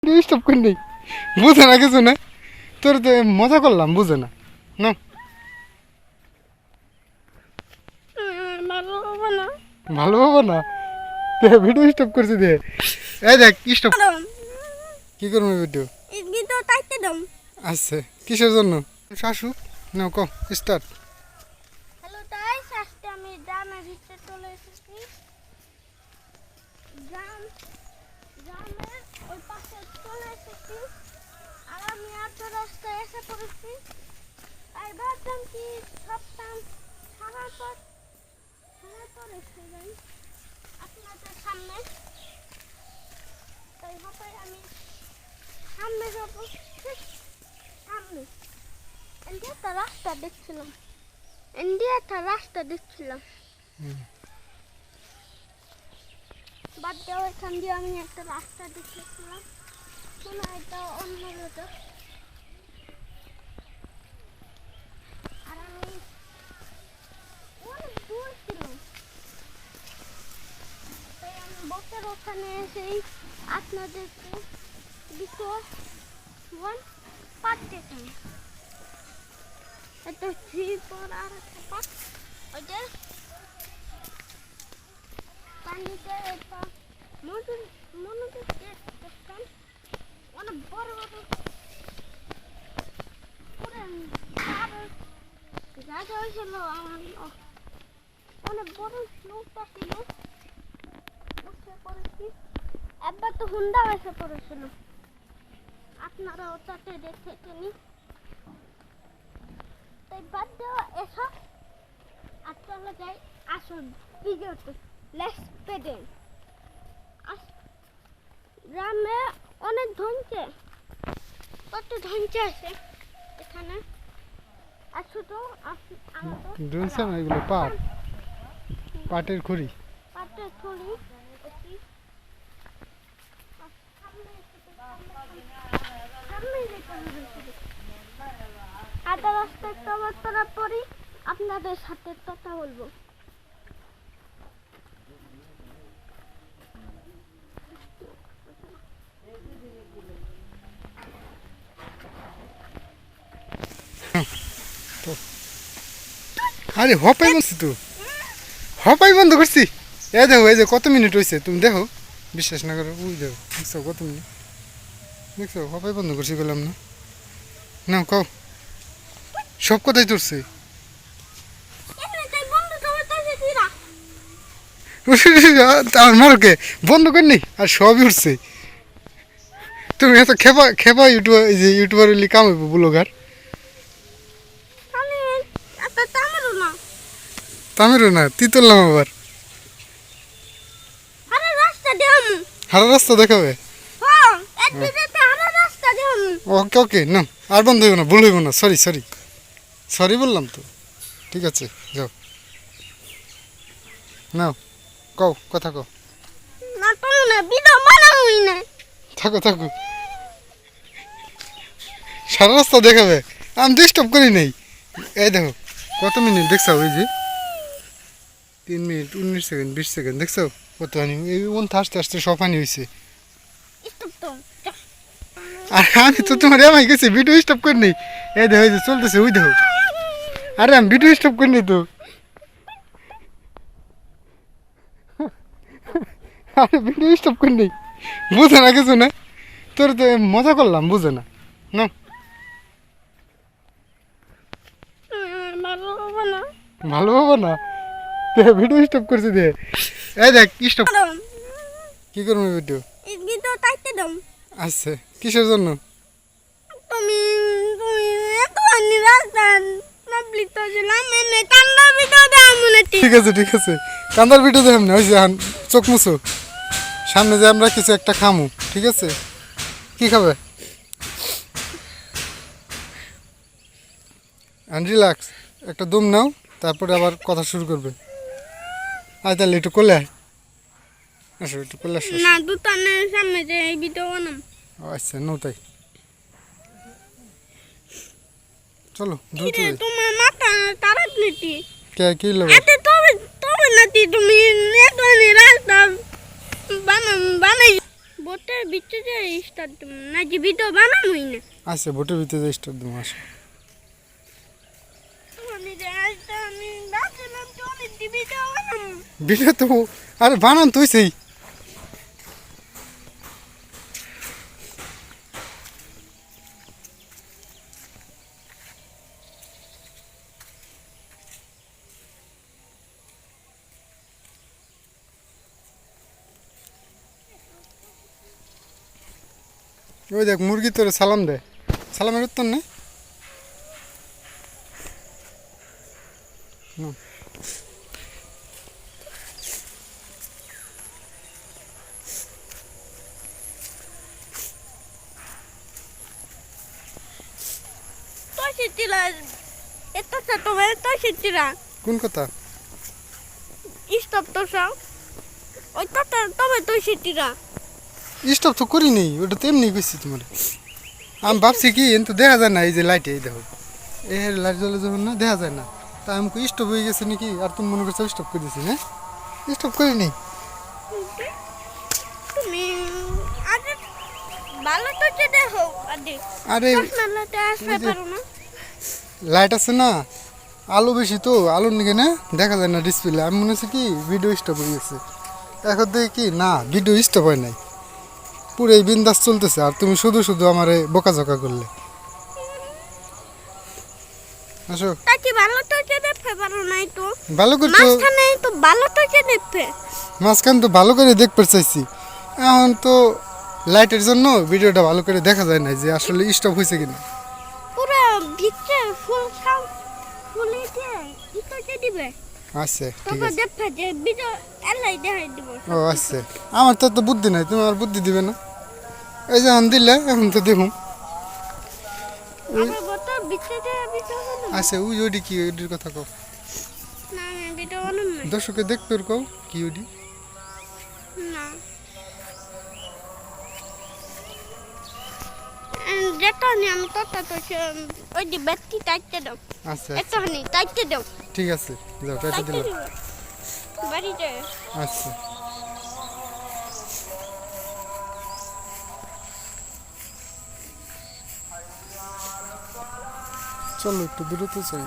Stop করে নেই, বুঝে না কিছু না, তোর তো মজা করলাম, বুঝে না না ভালো হবে না, ভিডিও স্টপ করছি দে। এই দেখ স্টপ কি করবো ভিডিও আচ্ছা কিসের জন্য শাশু না ক স্টার্ট। হ্যালো গাইস, আজকে আমি গ্রামের ভিতরে চলে এসেছি। গ্রামের ওই পাশে চলে এসেছি আর আমি এত রাস্তায় এসে পড়েছি। তাই ভাবলাম কি সবটাম ছাড়ার পর এসে যাই আপনাদের সামনে। তাই হবে আমি সামনে যাবো, ঠিক সামনে একটা রাস্তা দেখছিলাম, একটা রাস্তা দেখছিলাম। বাদ দেওয়া এখান দিয়ে আমি একটা রাস্তা দেখেছিলাম, মনে হয় এটা অন্য রোড। আর আমি অনেক দূর ছিলাম, তাই আমি বসের ওখানে এসেই আপনাদেরকে বিষয় পাঠিয়েছি। একটা ঝিপর আর একটা পাট, ওই যে পানিতে একটা মনোযোগ দেখতাম অনেক বড় বড় জায়গা হয়েছিল, অনেক বড় নৌকা ছিল, বসে পড়েছি। একবার তো হুন্ডা এসে পড়েছিল, আপনারা ওটাতে দেখেছেন। তাই বাদ দেওয়া এসব আর চলে যাই আসল ভিডিওতে। Let's begin. গ্রামে অনেক ধনছে, কত ধনছে আছে এখানে। আর শুধু ধনছে না, এগুলো পাট, পাটের খড়ি, পাটের খড়ি। আধা রাস্তায় কভার করার পরই আপনাদের সাথে কথা বলবো। আরে হপাই বলছি তো, হপাই বন্ধ করছি। এই দেখো, এই যে কত মিনিট হয়েছে তুমি দেখো, বিশ্বাস না করো, ওই দেখো দেখছো কত মিনিট, দেখছো হপাই বন্ধ করছি বললাম না। না কও, সব কথাই ধরছে। আমার মারকে বন্ধ করিনি আর সবই উঠছে। তুমি এত খেপা খেপা ইউটিউবার, এই যে ইউটিউবার হইলে কাম হইব, ব্লগার। তামিরও না, তিতলাম আবার। হারা রাস্তা দেখাবে, ওকে ওকে না, আর বন্ধ হইব না, ভুল হইব না, সরি সরি সরি বললাম তো, ঠিক আছে যাও নাও, কও কথা কও, থাকো থাকো, সারা রাস্তা দেখাবে, আমি ডিস্টার্ব করি নেই। এই দেখো কত মিনিট দেখছো, ওই যে 3 মিনিট 19 সেকেন্ড 20 সেকেন্ড দেখছো কত হানি, এই আস্তে আস্তে সব হানি হয়েছে। আর আমি তো তোমার এমাই গেছি, ভিডিও স্টপ করি নেই। এই দেখো, এই যে চলতেছে, ওই দেখো। আরে আমি ভিডিও স্টপ করি নেই তো, আরে ভিডিও স্টপ করি নেই, বুঝে না কিছু না, তোর তো মজা করলাম, বুঝে না না ভালো হবে না, ভিডিও স্টপ করছি দে। এই দেখ স্টপ কি করবো ভিডিও আচ্ছা কিসের জন্য ঠিক আছে ঠিক আছে, কান্দার ভিডিও দেখাম না, ওই যে চোখ মুছো, সামনে যে আমরা কিছু একটা খামু, ঠিক আছে? কি খাবে? অ্যান্ড রিল্যাক্স, একটা দম নাও, তারপরে আবার কথা শুরু করবে। আয় তাহলে একটু কোলে আয়, আসো একটু কোলে আসো। না দোকানের সামনে যে এই ভিডিও বানাম। আচ্ছা নো তাই, চলো দ্রুত যাই। তোমার মাথা তারাত নাকি কে কি লাগে? আতে তবে নাকি তুমি নেটওয়ার্কে রাস্তা বানাই বোটের ভিতরে স্টার্ট না যে ভিডিও বানানোই না আচ্ছা বোটের ভিতরে স্টার্ট দেবো আসো আমি ভাবছিলাম তো আমি ভিডিও বানাবো ভিডিও তো আরে বানান তুই সেই ওই দেখ মুরগি তোরে সালাম দেয় সালামের উত্তর নেই তো সেটিলা এটা ছোট ভাই তো সেটিলা কোন কথা স্টপ তো সব ওই তো তবে তো সেটিলা স্টপ তো করি নেই ওটা তো এমনি করছি তোমার আমি ভাবছি কি কিন্তু দেখা যায় না এই যে লাইটে এই দেখো এই লাইট জ্বলে যখন না দেখা যায় না তা আমি স্টপ হয়ে গেছে নাকি আর তুমি মনে করছো স্টপ করে দিছি না স্টপ করি নেই তুমি আগে ভালো তো যে দেখো আগে আরে নালাতে আসতে পারো না লাইট আছে না আলো বেশি তো আলোর নিকে না দেখা যায় না ডিসপ্লে আমি মনে হচ্ছে কি ভিডিও স্টপ হয়ে গেছে এখন দেখি কি না ভিডিও স্টপ হয় নাই পুরো এই বিন্দাস চলতেছে আর তুমি শুধু শুধু আমারে বোকাঝোকা করলে আসো তাকে ভালো তো যে দেখতে পারো নাই তো ভালো করে তো মাঝখানে তো ভালো তো যে দেখতে মাঝখান তো ভালো করে দেখতে চাইছি এখন তো লাইটের জন্য ভিডিওটা ভালো করে দেখা যায় না যে আসলে স্টপ হয়েছে কিনা পুরো ভিতরে ফুল খাও ফুলে দিয়ে ইতো যে দিবে আচ্ছা ঠিক তারপর আছে দেখতে যে ভিডিও এলাই দেখাই দিব ও আচ্ছা আমার তো বুদ্ধি নাই তুমি আর বুদ্ধি দিবে না এই যে এখন দিলে এখন তো দেখুন আমার বতো ভিতরে ভিডিও বানাবো আচ্ছা ওই ওইটি কি ওইটির কথা কও না আমি ভিডিও বানাবো না দর্শকে দেখতে ওর কও কি ওইটি না যেটা নি আমি তোটা তো ওই যে ব্যাটটি টাইটে দাও আচ্ছা একটা আচ্ছা হানি টাইটে দাও ঠিক আছে যাও টাইটে টাইটে দিলাম দিও বাড়িতে আচ্ছা চলো একটু দূরে তো চাই